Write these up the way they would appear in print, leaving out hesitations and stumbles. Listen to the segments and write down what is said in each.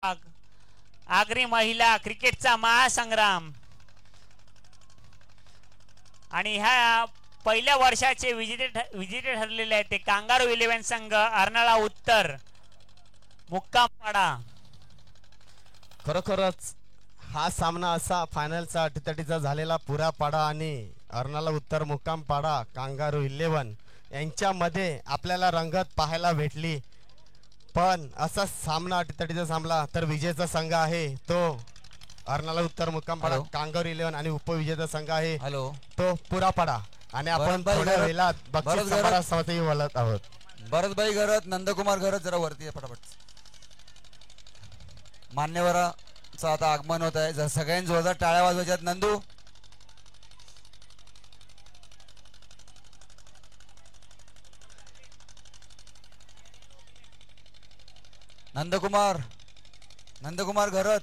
आगरी महिला क्रिकेटचा महासंग्राम आणि ह्या पहिल्या वर्षाचे विजेते ठरलेले आहेत ते कांगारू 11 संघ अर्नाळा उत्तर मुक्कामपाडा. खरोखरच हा सामना असा फायनलचा अटीतटीचा झालेला पुरा पाडा आणि अर्नाळा उत्तर मुक्कामपाडा कांगारू 11 यांच्यामध्ये आपल्याला रंगत पाहायला भेटली. पण असा सामना अटीतटीचा सामना तर विजेचा संघ आहे तो अर्नाळा उत्तर मुक्कामपाडा कांगारू 11 आणि उपविजेता संघ आहे तो पुरापाडा. आणि आपण थोड्या वेळात बक्षीस समारंभासाठी बोलत आहोत. भरतभाई घरत, नंदकुमार घरत जरा वरती आहे फटाफट. मान्यवराचं आता आगमन होत आहे. सगळ्यांनी जोरदार टाळ्या वाजवायच्यात. नंदू नंदकुमार घरत.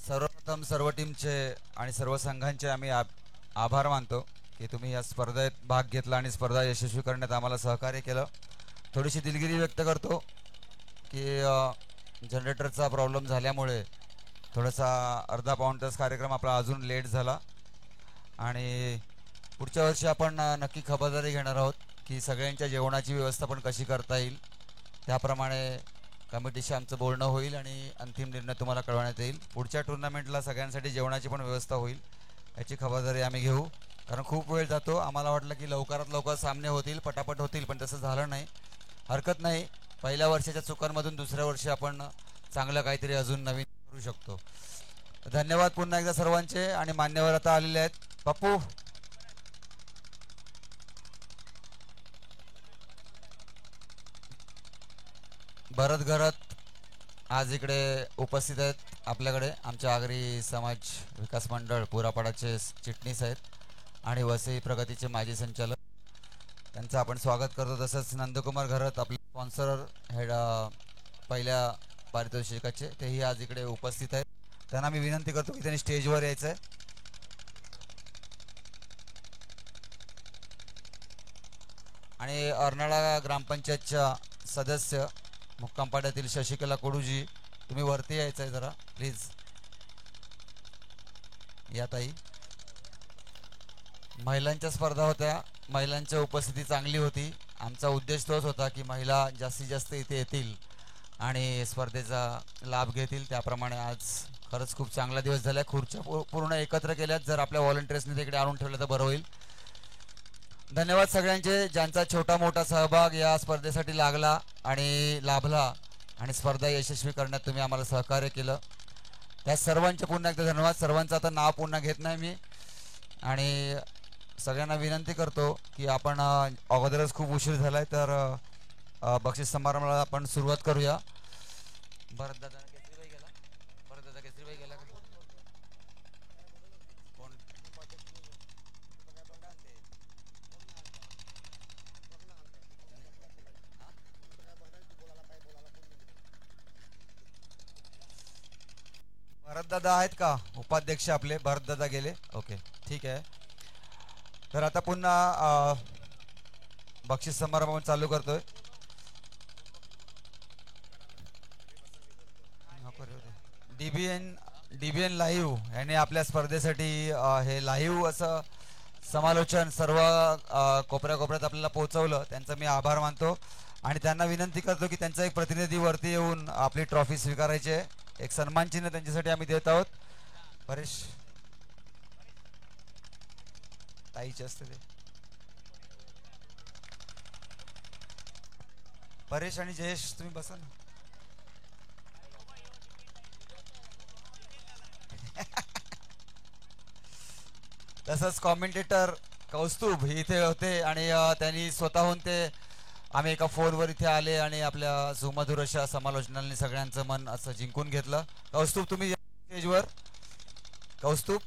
सर्वप्रथम सर्व टीमचे आणि सर्व संघांचे आम्ही आभार मानतो की तुम्ही या स्पर्धेत भाग घेतला आणि स्पर्धा यशस्वी करण्यात आम्हाला सहकार्य केलं. थोडीशी दिलगिरी व्यक्त करतो की जनरेटरचा प्रॉब्लेम झाल्यामुळे थोडासा अर्धा पाऊण तास कार्यक्रम आपला अजून लेट झाला. आणि पुढच्या वर्षी आपण नक्की खबरदारी घेणार आहोत की सगळ्यांच्या जेवणाची व्यवस्था पण कशी करता येईल. त्याप्रमाणे कमिटीशी आमचं बोलणं होईल आणि अंतिम निर्णय तुम्हाला कळवण्यात येईल. पुढच्या टुर्नामेंटला सगळ्यांसाठी जेवणाची पण व्यवस्था होईल याची खबरदारी आम्ही घेऊ. कारण खूप वेळ जातो. आम्हाला वाटलं की लवकरात लवकर सामने होतील, पटापट होतील, पण तसं झालं नाही. हरकत नाही, पहिल्या वर्षाच्या चुकांमधून दुसऱ्या वर्षी आपण चांगलं काहीतरी अजून नवीन करू शकतो. धन्यवाद पुन्हा एकदा सर्वांचे. आणि मान्यवर आता आलेले आहेत. पप्पू भरत घरत आज इकडे उपस्थित आहेत आपल्याकडे. आमच्या आगरी समाज विकास मंडळ पुरापाडाचे चिटणीस आहेत आणि वसई प्रगतीचे माजी संचालक. त्यांचं आपण स्वागत करतो. तसंच नंदकुमार घरत आपले स्पॉन्सर हेड पहिल्या पारितोषिकाचे तेही आज इकडे उपस्थित आहेत. त्यांना मी विनंती करतो की त्यांनी स्टेजवर यायचं आहे. आणि अर्नाळा ग्रामपंचायतच्या सदस्य मुक्कामपाड्यातील शशिकला कोडूजी तुम्ही वरती यायचं आहे जरा प्लीज. या ताई. महिलांच्या स्पर्धा होत्या. महिलांच्या उपस्थिती चांगली होती. आमचा उद्देश तोच होता की महिला जास्तीत जास्त इथे येतील आणि स्पर्धेचा लाभ घेतील. त्याप्रमाणे आज खरंच खूप चांगला दिवस झाला. खुर्च्या पूर्ण एकत्र केल्यात. जर आपल्या व्हॉलंटियर्सने तिकडे आणून ठेवलं तर बरं होईल. धन्यवाद सगळ्यांचे ज्यांचा छोटा मोठा सहभाग या स्पर्धेसाठी लागला आणि लाभला आणि स्पर्धा यशस्वी करण्यात तुम्ही आम्हाला सहकार्य केलं. त्या सर्वांचे पुन्हा एकदा धन्यवाद. सर्वांचं आता नाव पुन्हा घेत नाही मी. आणि सगळ्यांना विनंती करतो की आपण अगोदरच खूप उशीर झाला आहे तर बक्षीस समारंभाला आपण सुरुवात करूया. भरतदादा केसरीबाई गेला. भरतदादा केसरीबाई गेला का? कोण? भरतदादा आहेत का उपाध्यक्ष आपले? भरतदादा गेले. ओके ठीक आहे. तर आता पुन्हा बक्षीस समारंभ चालू करतोय. डीबीएन लाईव्ह यांनी आपल्या स्पर्धेसाठी हे लाईव्ह असं समालोचन सर्व कोपऱ्या कोपऱ्यात आपल्याला पोहोचवलं. त्यांचा मी आभार मानतो आणि त्यांना विनंती करतो की त्यांचा एक प्रतिनिधी वरती येऊन आपली ट्रॉफी स्वीकारायची आहे. एक सन्मान चिन्ह त्यांच्यासाठी आम्ही देत आहोत. परेश ताईचे असते ते. परेश आणि जयेश तुम्ही बसा ना. तसंच कॉमेंटेटर कौस्तुभ इथे होते आणि त्यांनी स्वतःहून ते आम्ही एका फोनवर इथे आले आणि आपल्या सुमधुर अशा समालोचनाने सगळ्यांचं मन असं जिंकून घेतलं. कौस्तुभ तुम्ही स्टेजवर. कौस्तुभ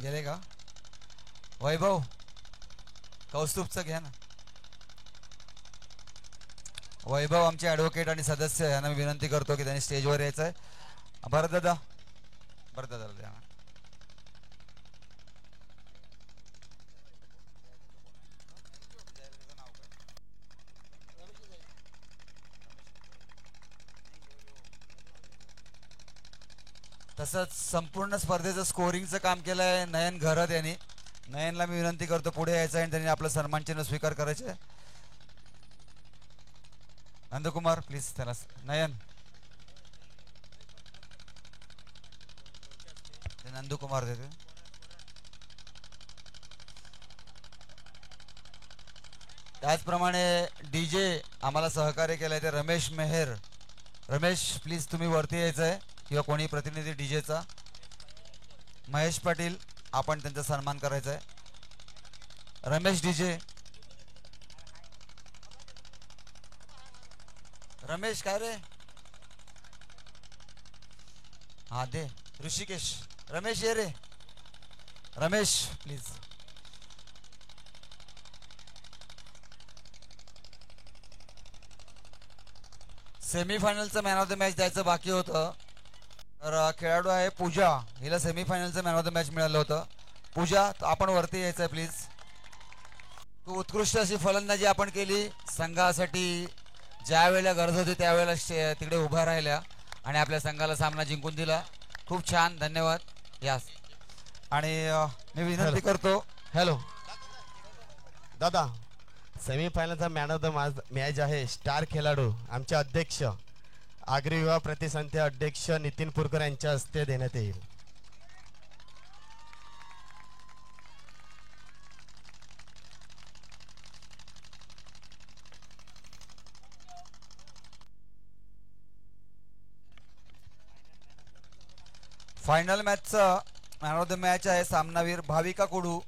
गेले का? वैभव कौस्तुभचं घ्या ना. वैभव आमचे ॲडव्होकेट आणि सदस्य यांना मी विनंती करतो की त्यांनी स्टेजवर यायचं आहे. भरतदादा द्या. तसंच संपूर्ण स्पर्धेचं स्कोरिंगचं काम केलं आहे नयन घरत यांनी. नयनला मी विनंती करतो पुढे यायचं आहे आणि त्यांनी आपलं सन्मान चिन्ह स्वीकार करायचे. नंदकुमार प्लीज त्याला नयन नंदकुमार देते. त्याचप्रमाणे डीजे आम्हाला सहकार्य केलंय ते रमेश मेहर. रमेश प्लीज तुम्ही वरती यायचं आहे किंवा कोणी प्रतिनिधी डीजेचा. महेश पाटील आपण त्यांचा सन्मान करायचा आहे. रमेश डीजे रमेश काय रे हा दे ऋषिकेश रमेश ये रे रमेश प्लीज. सेमीफायनलचं मॅन ऑफ द मॅच द्यायचं बाकी होतं. तर खेळाडू आहे पूजा, हिला सेमीफायनलचं मॅन ऑफ द मॅच मिळालं होतं. पूजा आपण वरती यायचं आहे प्लीज. तू उत्कृष्ट अशी फलंदाजी आपण केली. संघासाठी ज्या वेळेला गरज होती त्यावेळेला तिकडे उभ्या राहिल्या आणि आपल्या संघाला सामना जिंकून दिला. खूप छान, धन्यवाद. यास आणि मी विनंती करतो. हॅलो दादा, सेमीफायनलचा मॅन ऑफ द मॅच आहे स्टार खेळाडू आमचे अध्यक्ष आगरी युवा प्रतिसंघ अध्यक्ष नितीन पुरकर यांच्या हस्ते देण्यात येईल. फायनल मॅचचा मॅन ऑफ द मॅच आहे सामनावीर भाविका कुडू.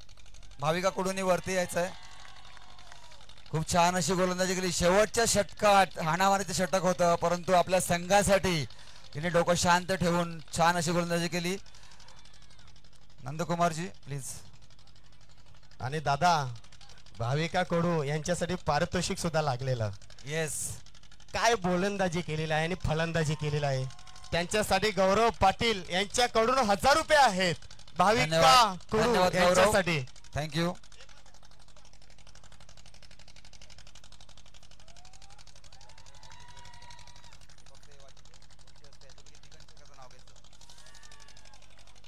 भाविका कुडूनी वरती यायचं आहे. खूप छान अशी गोलंदाजी केली. शेवटच्या षटकात हाणामारीचं षटक होतं परंतु आपल्या संघासाठी तिने डोकं शांत ठेवून छान अशी गोलंदाजी केली. नंदकुमारजी प्लीज. आणि दादा, भाविका कडू यांच्यासाठी पारितोषिक सुद्धा लागलेलं. येस, काय गोलंदाजी केलेली आहे आणि फलंदाजी केलेली आहे. त्यांच्यासाठी गौरव पाटील यांच्याकडून 1000 रुपये आहेत. भाविका धन्यवाद. कडू धन्यवाद गौरव. यांच्यासाठी. थँक्यू.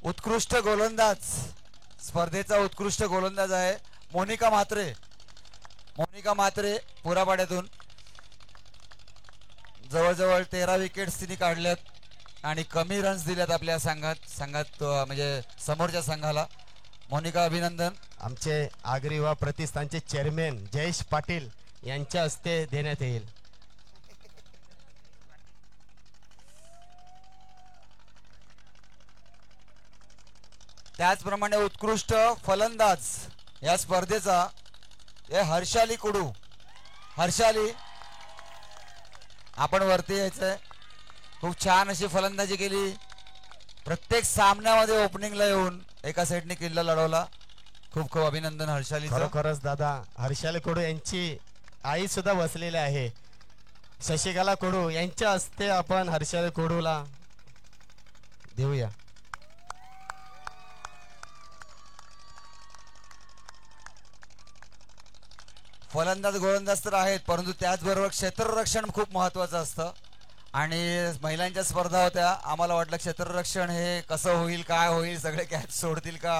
उत्कृष्ट गोलंदाज, स्पर्धेचा उत्कृष्ट गोलंदाज आहे मोनिका म्हात्रे. मोनिका म्हात्रे पुरापाड्यातून जवळजवळ 13 विकेट्स तिने काढल्यात आणि कमी रन्स दिल्यात आपल्या संघात म्हणजे समोरच्या संघाला. मोनिका अभिनंदन. आमचे आगरी युवा प्रतिष्ठानचे चेअरमॅन जयेश पाटील यांच्या हस्ते देण्यात येईल. त्याचप्रमाणे उत्कृष्ट फलंदाज या स्पर्धेचा हे हर्षाली कुडू. हर्षाली आपण वरती यायचंय. खूप छान अशी फलंदाजी केली. प्रत्येक सामन्यामध्ये ओपनिंगला येऊन एका साईडने किल्ला लढवला. खूप खूप अभिनंदन हर्षाली. खरोखरच दादा, हर्षाली कडू यांची आई सुद्धा बसलेली आहे शशिकला कडू. यांच्या हस्ते आपण हर्षाली कडूला देऊया. फलंदाज गोलंदाज तर आहेत परंतु त्याचबरोबर क्षेत्ररक्षण खूप महत्वाचं असतं. आणि महिलांच्या स्पर्धा होत्या. आम्हाला वाटलं क्षेत्ररक्षण हे कसं होईल, काय होईल, सगळे कॅच सोडतील का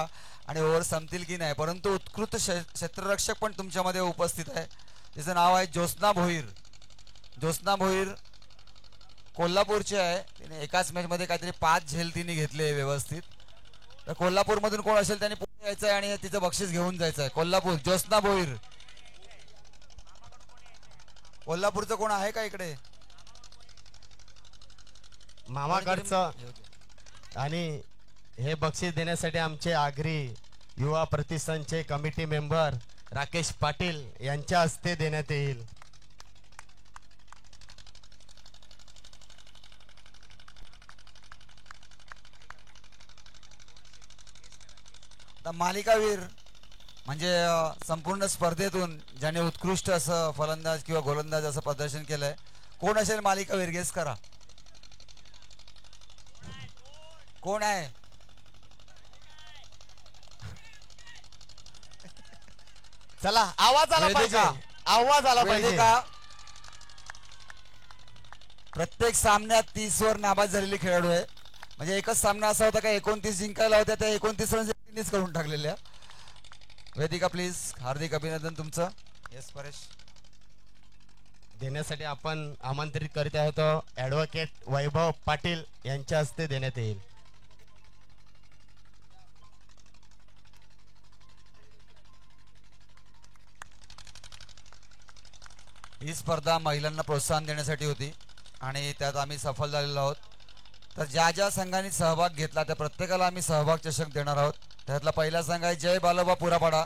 आणि ओव्हर संपतील की नाही. परंतु उत्कृष्ट क्षेत्ररक्षक पण तुमच्यामध्ये उपस्थित आहे. तिचं नाव आहे ज्योत्स्ना भोईर. ज्योत्स्ना भोईर कोल्हापूरची आहे. तिने एकाच मॅचमध्ये काहीतरी 5 झेल तिने घेतले व्यवस्थित. तर कोल्हापूरमधून कोण असेल त्यांनी पुढे यायचं आहे आणि तिचं बक्षीस घेऊन जायचं आहे. कोल्हापूर ज्योत्स्ना भोईर. कोल्हापूरचं कोण आहे का इकडे? मामाकडचं. आणि हे बक्षीस देण्यासाठी आमचे आगरी युवा प्रतिष्ठानचे कमिटी मेंबर राकेश पाटील यांच्या हस्ते देण्यात येईल. मालिकावीर म्हणजे संपूर्ण स्पर्धेतून ज्याने उत्कृष्ट असं फलंदाज किंवा गोलंदाज असं प्रदर्शन केलंय. कोण असेल मालिकावीर? गेस करा कोण आहे. चला आवाज आला पाहिजे. आवाज आला पाहिजे का? प्रत्येक सामन्यात 30 वर नाबाद झालेली खेळाडू आहे. म्हणजे एकच सामना असा होता का 29 जिंकायला होत्या त्या 29 रन त्यांनीच करून टाकलेल्या. वेदिका प्लीज, हार्दिक अभिनंदन तुमचं. येस परेश. देण्यासाठी आपण आमंत्रित करीत आहोत ॲडव्होकेट वैभव पाटील यांच्या हस्ते देण्यात येईल. ही स्पर्धा महिलांना प्रोत्साहन देण्यासाठी होती आणि त्यात आम्ही सफल झालेलो आहोत. तर ज्या ज्या संघांनी सहभाग घेतला त्या प्रत्येकाला आम्ही सहभाग चषक देणार आहोत. त्यातला पहिला संघ आहे जय बालोबा पुरापाडा.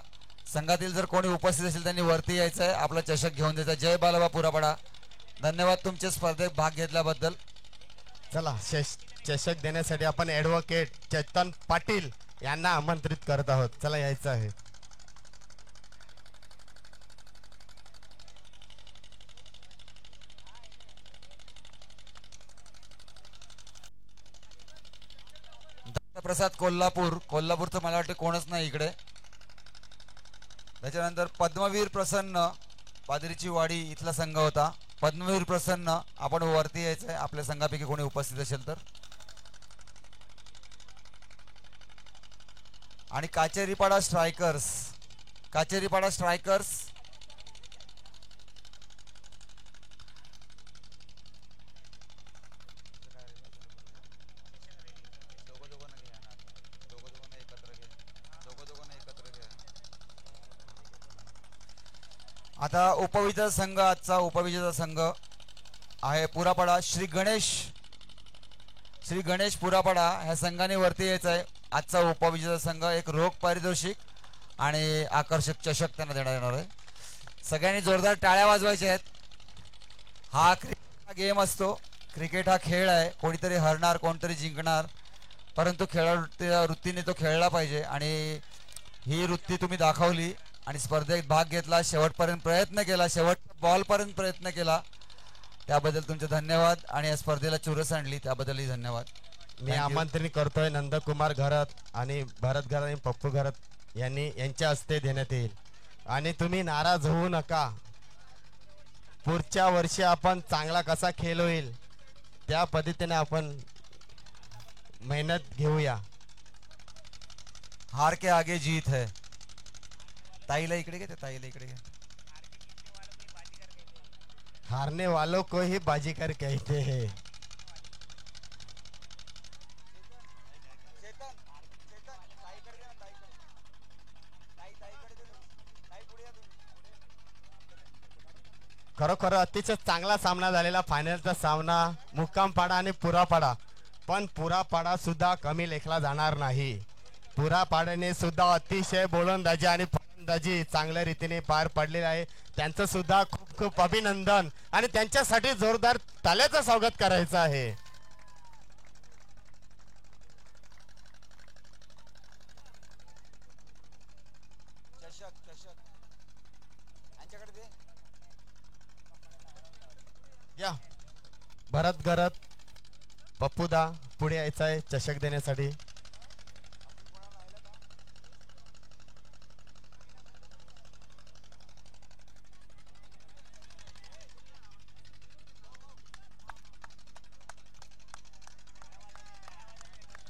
संघातील जर कोणी उपस्थित असेल त्यांनी वरती यायचं आहे, आपला चषक घेऊन द्यायचा. जय बालोबा पुरापाडा, धन्यवाद तुमच्या स्पर्धेत भाग घेतल्याबद्दल. चला चषक देण्यासाठी आपण ॲडव्होकेट चेतन पाटील यांना आमंत्रित करत आहोत. चला यायचं आहे. प्रसाद कोल्हापूरचं मला वाटतं कोणच नाही इकडे. त्याच्यानंतर पद्मवीर प्रसन्न पादरीची वाडी इथला संघ होता. पद्मवीर प्रसन्न, आपण वरती यायचंय आपल्या संघापैकी कोणी उपस्थित असेल तर. आणि काचेरीपाडा स्ट्रायकर्स आता उपविजेता संघ, आजचा उपविजेता संघ आहे पुरापाडा श्री गणेश पुरापाडा. ह्या संघाने वरती यायचं आहे. आजचा उपविजेता संघ एक रोख पारितोषिक आणि आकर्षक चषक त्यांना देण्यात येणार आहे. सगळ्यांनी जोरदार टाळ्या वाजवायच्या आहेत. हा क्रिकेट गेम असतो, क्रिकेट हा खेळ आहे. कोणीतरी हरणार कोणतरी जिंकणार, परंतु खेळाडूच्या वृत्तीने तो खेळला पाहिजे आणि ही वृत्ती तुम्ही दाखवली आणि स्पर्धेत भाग घेतला, शेवटपर्यंत प्रयत्न केला, शेवट बॉलपर्यंत प्रयत्न केला, त्याबद्दल तुमचे धन्यवाद. आणि या स्पर्धेला चुरस आणली त्याबद्दलही धन्यवाद. मी आमंत्रित करतोय नंदकुमार घरत आणि भरत घरत आणि पप्पू घरत यांच्या हस्ते देण्यात येईल. आणि तुम्ही नाराज होऊ नका. पुढच्या वर्षी आपण चांगला कसा खेळ होईल त्या पद्धतीने आपण मेहनत घेऊया. हार के आगे जीत है. ताईला इकडे घे, ताईला इकडे घे. हारने वालों को ही बाजीगर कहते हैं. खरोखर अतिशय चांगला सामना झालेला. फायनलचा सामना मुक्कामपाडा आणि पुरापाडा, पण पुरापाडा सुद्धा कमी लेखला जाणार नाही. पुरापाड्याने सुद्धा अतिशय गोलंदाजी आणि फलंदाजी चांगल्या रीतीने पार पडलेली आहे. त्यांचं सुद्धा खूप खूप अभिनंदन आणि त्यांच्यासाठी जोरदार ताल्याचं स्वागत करायचं आहे. या भरत गरत पप्पूदा पुढे यायचं आहे चषक देण्यासाठी.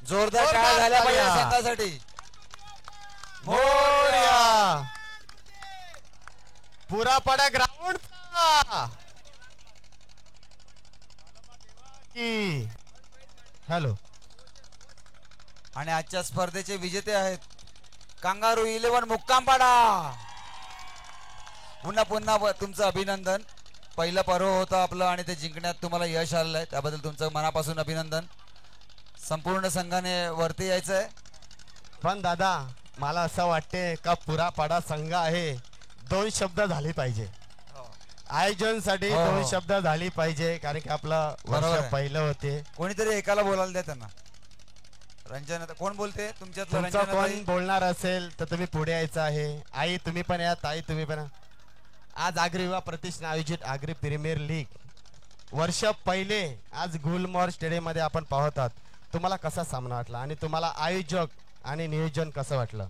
जोरदार टाळ्या झाल्या पाहिजे या संघासाठी. मोरया पुरापाडा ग्राउंड. हॅलो. आणि आजच्या स्पर्धेचे विजेते आहेत कांगारू 11 मुक्कामपाडा. पुन्हा पुन्हा तुमचं अभिनंदन. पहिलं पर्व होतं आपलं आणि ते जिंकण्यात तुम्हाला यश आलेलं आहे, त्याबद्दल तुमचं मनापासून अभिनंदन. संपूर्ण संघाने वरती यायचंय. पण दादा मला असं वाटते का पुरापाडा संघ आहे, 2 शब्द झाले पाहिजे आयोजनसाठी. 2 शब्द झाली पाहिजे कारण की आपलं वर्ष पहिलं होते. कोणीतरी एकाला बोलायला द्या त्यांना. रंजन कोण बोलते तुमच्यात? कोण बोलणार असेल तर तुम्ही पुढे यायचं आहे. आई तुम्ही पण या, ताई तुम्ही पण. आज आगरी युवा प्रतिष्ठान आयोजित आगरी प्रीमियर लीग वर्ष पहिले आज गुलमोहर स्टेडियम मध्ये आपण पाहत आहात. तुम्हाला कसा सामना वाटला आणि तुम्हाला आयोजक आणि नियोजन कसं वाटलं?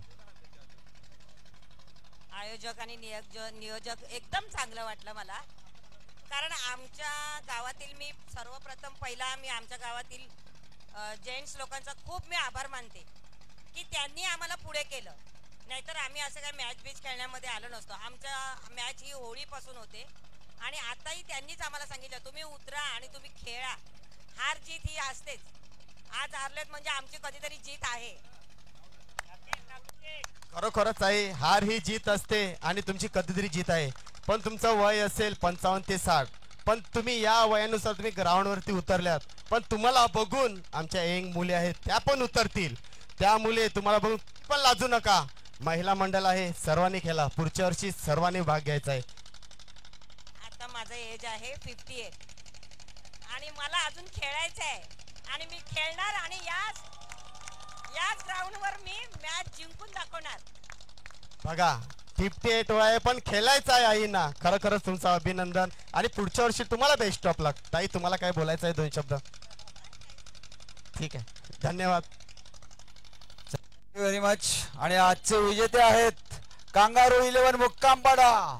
आयोजक आणि नियोजक एकदम चांगलं वाटलं मला. कारण आमच्या गावातील मी सर्वप्रथम पहिला मी आमच्या गावातील जेंट्स लोकांचा खूप मी आभार मानते की त्यांनी आम्हाला पुढे केलं. नाहीतर आम्ही असं काय मॅच बीच खेळण्यामध्ये आलो नसतो. आमच्या मॅच ही होळीपासून होते आणि आताही त्यांनीच आम्हाला सांगितलं तुम्ही उतरा आणि तुम्ही खेळा. हार जीत ही असतेच. आज हारलेत म्हणजे आमची कधीतरी जीत आहे. खरोखरच आहे, हार ही जीत असते आणि तुमची कधीतरी जीत आहे. पण तुमचं वय असेल 55 ते 60, पण तुम्ही या वयानुसार तुम्ही ग्राउंडवरती उतरल्यात. पण तुम्हाला बघून आमच्या यंग मुली आहेत त्या पण उतरतील. त्या मुले तुम्हाला बघून पण लाजू नका. महिला मंडळ आहे, सर्वांनी खेळा. पुढच्या वर्षी सर्वांनी भाग घ्यायचा आहे. आता माझं एज आहे 58 आणि मला अजून खेळायचं आहे आणि मी खेळणार आणि याच ग्राउंडवर मी मॅच जिंकून दाखवणार. बघा 58 वय पण खेळायचं आहे आईना. खरंच तुमचं अभिनंदन आणि पुढच्या वर्षी तुम्हाला बेस्ट ऑफ लक. ताई तुम्हाला काय बोलायचं आहे 2 शब्द? ठीक आहे, धन्यवाद. Very much. आणि आजचे विजेते आहेत कांगारू 11 मुक्कामपाडा.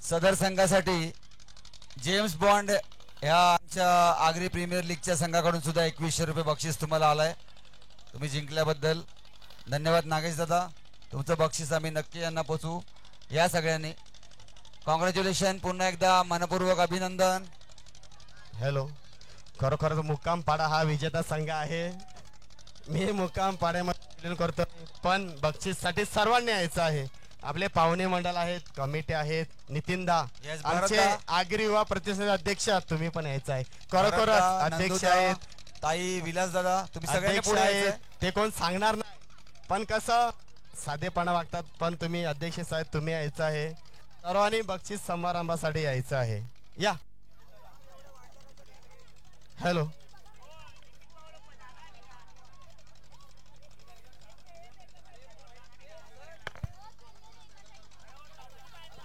सदर संघासाठी जेम्स बॉन्ड या आमच्या आगरी प्रीमियर लीगच्या संघाकडून सुद्धा 2100 रुपये बक्षीस तुम्हाला आलंय. तुम्ही जिंकल्याबद्दल धन्यवाद नागेश दादा. तुमचं बक्षीस आम्ही नक्की यांना पोचवू. या सगळ्यांनी कॉंग्रॅच्युलेशन. पुन्हा एकदा मनपूर्वक अभिनंदन. हॅलो, खरोखरच मुक्काम पाडा हा विजेता संघ आहे. मी मुक्काम पाड्यामध्ये करतो, पण बक्षीससाठी सर्वांनी यायचं आहे. आपले पाहुणे मंडळ आहेत, कमिटी आहेत, नितीनदा Yes, आमचे भरतदा. आगरी युवा प्रतिष्ठान अध्यक्ष, तुम्ही पण यायचं आहे. खरोखरच भरतदा, अध्यक्ष नंदुदा, आहेत, ताई, विलास दादा, तुम्ही सगळ्यांनी अध्यक्ष पुढे आहेत, यायचंय. ते कोण सांगणार नाही. पण कसं साधेपणा वागतात. पण तुम्ही अध्यक्ष साहेब तुम्ही यायचं आहे. सर्वांनी बक्षीस समारंभासाठी यायचं आहे. या. हॅलो,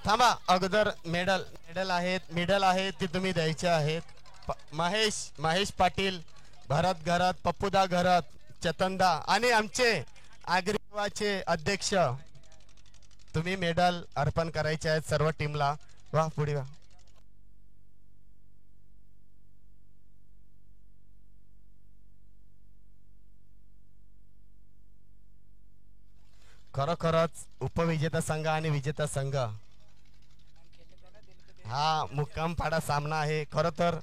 थांबा. अगोदर मेडल आहेत ते तुम्ही द्यायचे आहेत. महेश पाटील, भरत घरात, पप्पूदा घरात, चेतनदा आणि आमचे आग्रीवाचे अध्यक्ष, तुम्ही मेडल अर्पण करायचे आहेत सर्व टीमला. वा पुढे वा. खरोखरच उपविजेता संघ आणि विजेता संघ हा मुक्काम पाडा सामना आहे. खरं तर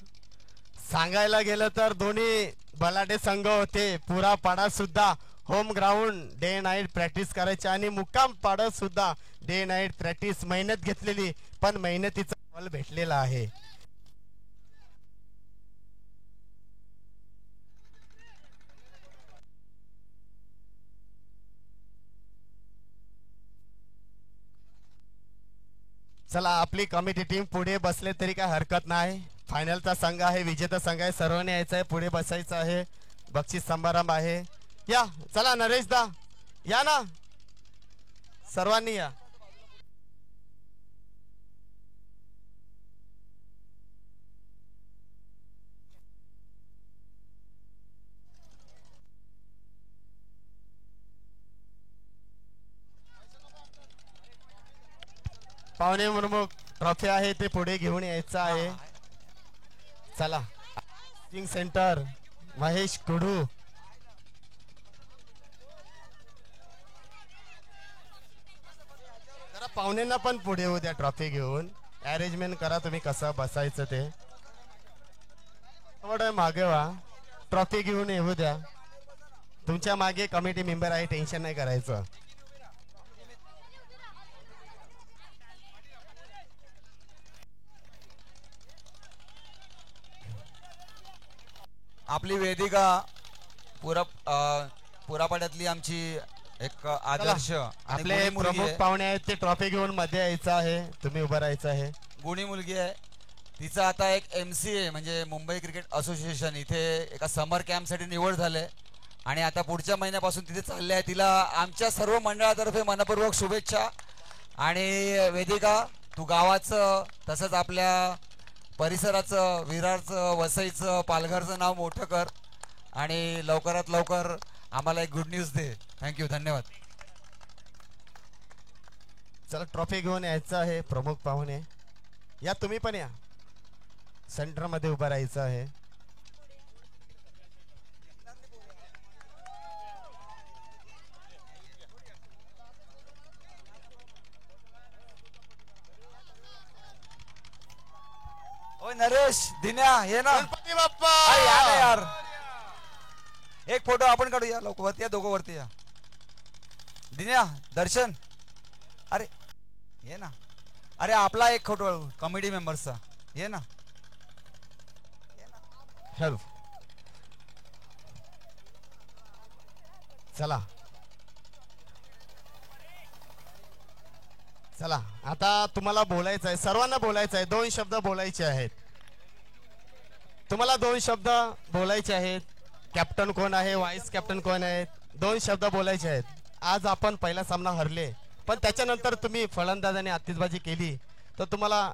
सांगायला गेलं तर दोन्ही बलाढ्य संघ होते. पुरा पाडा सुद्धा home ground day night practice करायचे आणि मुक्काम पाडा सुद्धा डे नाईट प्रॅक्टिस मेहनत घेतलेली, पण मेहनतीचा फल भेटलेला आहे. चला, आपली कमिटी टीम पुढे बसले तरी काय हरकत नाही. फायनलचा संघ आहे, विजेता संघ आहे, सर्वांनी यायचं आहे, पुढे बसायचं आहे. बक्षीस समारंभ आहे. या चला नरेश दा, या ना, सर्वांनी या. पाहुणे प्रमुख ट्रॉफी आहे ते पुढे घेऊन यायचं आहे. चला, टीचिंग सेंटर महेश कुडू, जरा पाहुण्यांना पण पुढे येऊ द्या. ट्रॉफी घेऊन अरेंजमेंट करा तुम्ही कसं बसायचं ते. थोडं मागे व्हा, ट्रॉफी घेऊन येऊ द्या. तुमच्या मागे कमिटी मेंबर आहे, टेन्शन नाही करायचं. आपली वेदिका पुरापाड्यातली आमची एक आदर्श आणि आपले गुणी मुलगी प्रमुख आहे. पाहुणे आहेत ते ट्रॉफी घेऊन मध्ये यायचं आहे. तुम्ही उभं राहायचं आहे. गुणी मुलगी आहे. तिचं आता एक MCA म्हणजे मुंबई क्रिकेट असोसिएशन इथे एका समर कॅम्पसाठी निवड झाले आणि आता पुढच्या महिन्यापासून तिथे चालले आहे. तिला आमच्या सर्व मंडळातर्फे मनपूर्वक शुभेच्छा. आणि वेदिका, तू गावाचं तसंच आपल्या परिसराचं, विरारचं, वसईचं, पालघरचं नाव मोठं कर आणि लवकरात लवकर आम्हाला एक गुड न्यूज दे. थँक्यू, धन्यवाद. चला, ट्रॉफी घेऊन यायचं आहे. प्रमुख पाहुणे या, तुम्ही पण या. सेंटर मध्ये उभं राहायचं आहे. ओय नरेश दिन्या ये ना. गणपती बाप्पा. अरे या ना यार, एक फोटो आपण काढूया. लोक वरती या, दोघं वरती या. दिन्या दर्शन, अरे ये ना. अरे आपला एक फोटो कमिटी मेंबर्सचा ये ना. हेल्प. चला चला, आता तुम्हाला बोलायचं आहे, सर्वांना बोलायचं आहे. 2 शब्द बोलायचे आहेत. तुम्हाला 2 शब्द बोलायचे आहेत. कॅप्टन कोण आहे, व्हाईस कॅप्टन कोण आहेत, 2 शब्द बोलायचे आहेत. आज आपण पहिला सामना हरले, पण त्याच्यानंतर तुम्ही फलंदाज आणि आतिषबाजी केली, तर तुम्हाला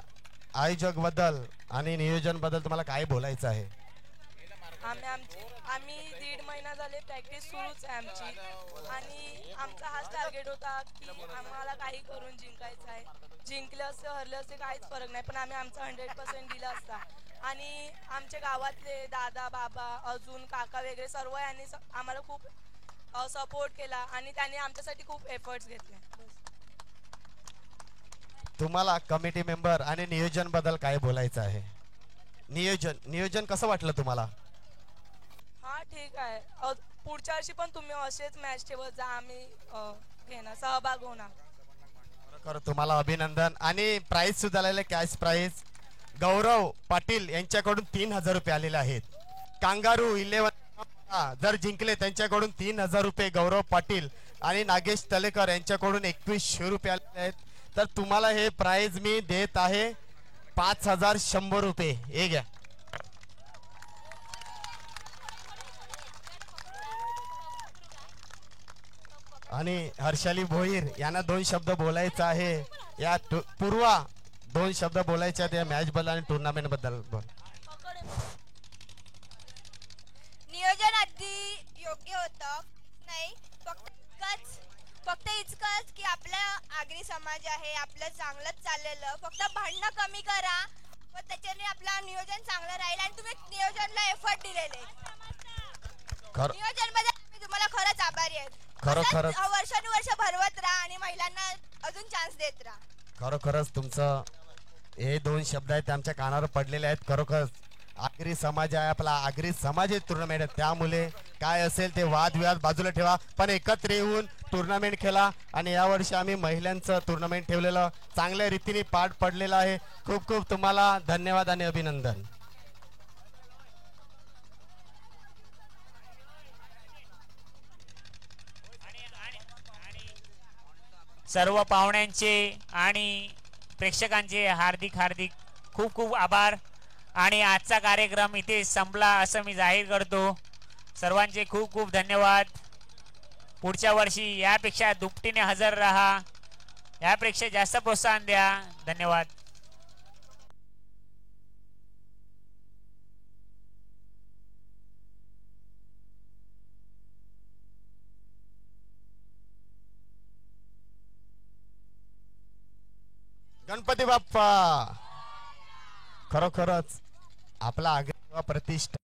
आयोजक बद्दल आणि नियोजन बद्दल तुम्हाला काय बोलायचं आहे? आम्ही 1.5 महिना झाले प्रॅक्टिस सुरूच आहे आमची, आणि आमचा हाच टार्गेट होता की आम्हाला काही करून जिंकायचं आहे. जिंकलं असते हरलं असते काहीच फरक नाही, पण आम्ही आमचा 100% दिला असता. आणि आमच्या गावातले दादा बाबा अजून काका वगैरे सर्व यांनी आम्हाला खूप सपोर्ट केला आणि त्यांनी आमच्यासाठी खूप एफर्ट्स घेतले. तुम्हाला कमिटी मेंबर आणि नियोजन बद्दल काय बोलायचं आहे? नियोजन कसं वाटलं तुम्हाला? हा ठीक आहे, पुढच्या वर्षी पण तुम्ही असेच मॅच ठेवत जा, आम्ही घेणार सहभाग होणार. खरं तुम्हाला अभिनंदन. आणि प्राइज सुद्धा आलेलं, कॅश प्राइज गौरव पाटील यांच्याकडून 3000 रुपये आलेले आहेत. कांगारू 11 जर जिंकले त्यांच्याकडून 3000 रुपये गौरव पाटील आणि नागेश तलेकर यांच्याकडून 2100 रुपये आलेले आहेत. तर तुम्हाला हे प्राइज मी देत आहे 5100 रुपये. हे घ्या. आणि हर्षाली भोईर यांना 2 शब्द बोलायचं आहे. या पूर्वा 2 शब्द बोलायचे आहेत या मॅच बद्दल आणि टुर्नामेंट बद्दल. नियोजन अगदी योग्य होतं. नाही फक्त इतकंच की आपला आगरी समाज आहे, आपलं चांगलंच चाललेलं, फक्त भांडणं कमी करा, पण त्याच्याने आपलं नियोजन चांगलं राहील. आणि तुम्ही नियोजनला एफर्ट दिलेले, नियोजन मध्ये मी तुम्हाला खरंच आभारी आहे. खरोखरच वर्षानुवर्ष भरवत राहा आणि महिलांना अजून चान्स देत राहा. खरोखरच तुमचं हे 2 शब्द आहेत ते आमच्या कानावर पडलेले आहेत. खरोखरच आगरी समाज आहे, आपला आगरी समाज टुर्नामेंट आहे, त्यामुळे काय असेल ते वादविवाद बाजूला ठेवा, पण एकत्र येऊन टुर्नामेंट खेळा. आणि यावर्षी आम्ही महिलांचं टुर्नामेंट ठेवलेलं चांगल्या रीतीने पार पडलेलं आहे. खूप खूप तुम्हाला धन्यवाद आणि अभिनंदन. सर्व पाहुण्यांचे आणि प्रेक्षकांचे हार्दिक खूप खूप आभार. आणि आजचा कार्यक्रम इथे संपला असं मी जाहीर करतो. सर्वांचे खूप खूप धन्यवाद. पुढच्या वर्षी यापेक्षा दुपटीने हजर राहा, यापेक्षा जास्त प्रोत्साहन द्या. धन्यवाद. गणपती बाप्पा. खरोखरच आपला आग्रह प्रतिष्ठा